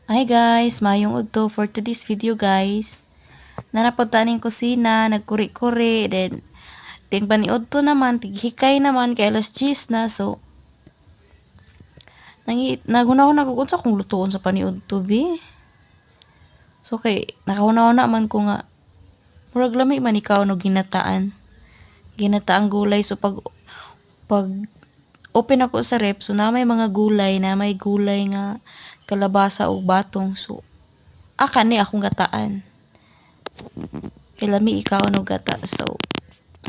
Hi guys, mayong udto for today's video guys. Nanapod taning kusina, nagkuri-kuri, then ting paniudto naman, tighikay naman kay alas 10 na. So, naghunahon ako unsa kung lutuon sa paniudto bi. So kay nakahuna-huna man ko nga murag lami man ikaw no ginataan. Ginataang gulay so pag open ako sa rep so na may mga gulay na may gulay nga kalabasa o batong so ni akong gataan. Kay lami ikaw no gata so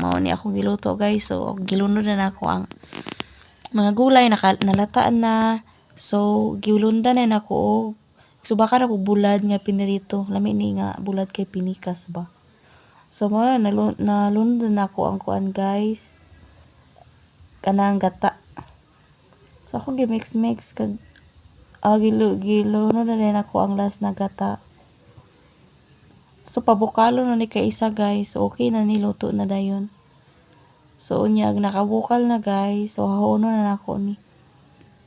mao ni akong giluto guys. So gilunod na nako ang mga gulay nalataan na. So giulundan na nako og subakan ako bulad nga pinirito. Lami ni nga bulad kay pinikas ba. So mao nalundan na ako ang kuan guys. Kanang gata. So ako gi-mix kag gilunod na nako ang last na gata. So pabukalo na ni kay isa guys. So okay na niluto na dayon. So unya nakabukal na guys. So hahono na nako ni.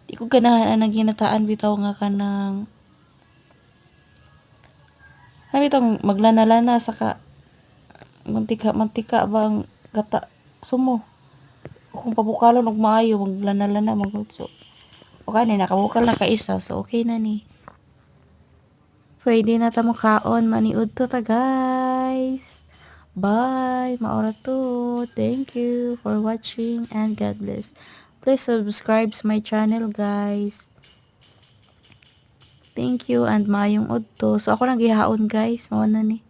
Di ko ganahan ang ginataan bitaw nga kanang bitaw maglanalana saka mantika bang gata sumo. Kung pabukalon og maayo maglanalana magutso. Okay na nakabukal na ka isa. So okay na ni. Pwede na ta mo kaon maniud to ta guys. Bye. Maora to. Thank you for watching and God bless. Please subscribe to my channel guys. Thank you and maayong udto. So ako nang gihaon guys, mao na ni.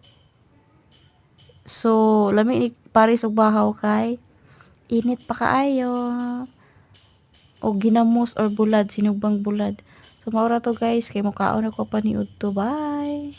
So lami ni pares og bahaw kay init pa kaayo. O ginamos or bulad, sinugbang bulad. So maura to guys, kay mukaon ako pa ni udto. Bye.